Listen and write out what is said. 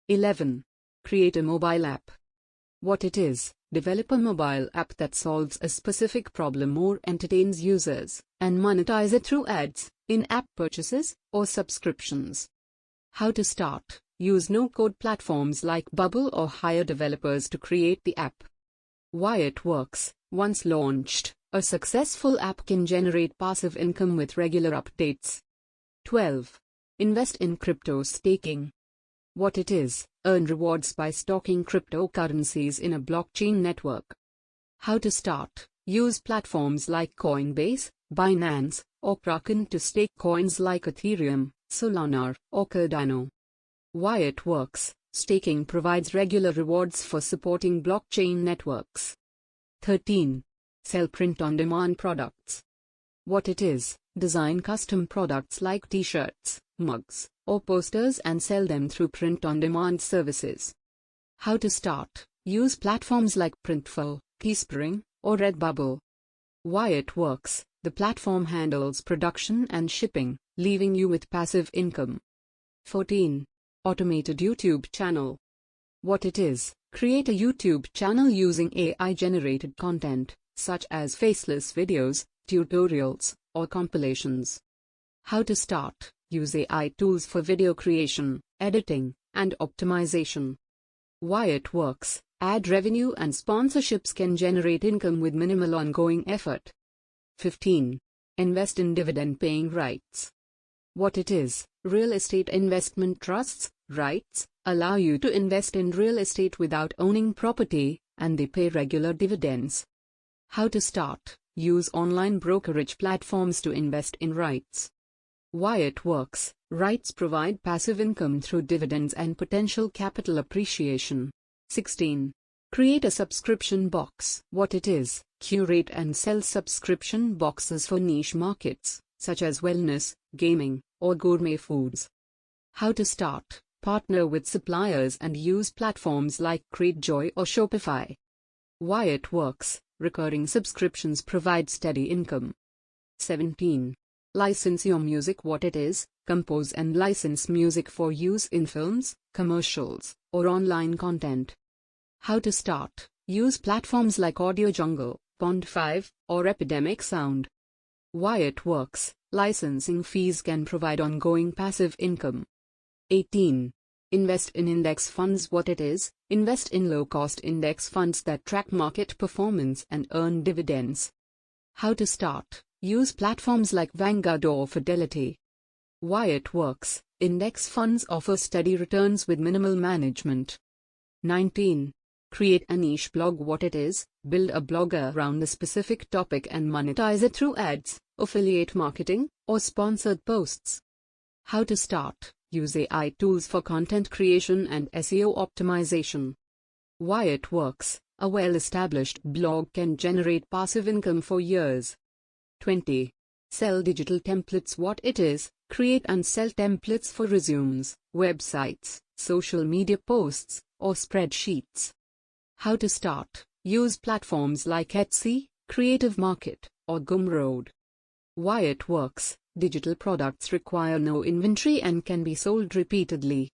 11. Create a mobile app. What it is: develop a mobile app that solves a specific problem or entertains users, and monetize it through ads, in-app purchases, or subscriptions. How to start: use no-code platforms like Bubble or hire developers to create the app. Why it works: once launched, a successful app can generate passive income with regular updates. 12. Invest in crypto staking. What it is: earn rewards by stocking cryptocurrencies in a blockchain network. How to start: use platforms like Coinbase, Binance, or Kraken to stake coins like Ethereum, Solana, or Cardano. Why it works: staking provides regular rewards for supporting blockchain networks. 13. Sell print-on-demand products. What it is: design custom products like t-shirts, mugs, or posters and sell them through print-on-demand services. How to start: use platforms like Printful, Teespring, or Redbubble. Why it works: the platform handles production and shipping, leaving you with passive income. 14. Automated YouTube channel. What it is: create a YouTube channel using AI-generated content, such as faceless videos, tutorials, or compilations. How to start: use AI tools for video creation, editing, and optimization. Why it works: ad revenue and sponsorships can generate income with minimal ongoing effort. 15. Invest in dividend-paying rights. What it is: real estate investment trusts, REITs, allow you to invest in real estate without owning property, and they pay regular dividends. How to start: use online brokerage platforms to invest in REITs. Why it works: REITs provide passive income through dividends and potential capital appreciation. 16. Create a subscription box. What it is: curate and sell subscription boxes for niche markets, such as wellness, gaming, or gourmet foods. How to start: partner with suppliers and use platforms like Cratejoy or Shopify. Why it works: recurring subscriptions provide steady income. 17. License your music. What it is: compose and license music for use in films, commercials, or online content. How to start: use platforms like Audio Jungle, Pond5, or Epidemic Sound. Why it works: licensing fees can provide ongoing passive income. 18. Invest in index funds. What it is: invest in low-cost index funds that track market performance and earn dividends. How to start: use platforms like Vanguard or Fidelity. Why it works: index funds offer steady returns with minimal management. 19. Create a niche blog. What it is: build a blog around a specific topic and monetize it through ads, affiliate marketing, or sponsored posts. How to start: use AI tools for content creation and SEO optimization. Why it works: a well-established blog can generate passive income for years. 20. Sell digital templates. What it is: create and sell templates for resumes, websites, social media posts, or spreadsheets. How to start: use platforms like Etsy, Creative Market, or Gumroad. Why it works: digital products require no inventory and can be sold repeatedly.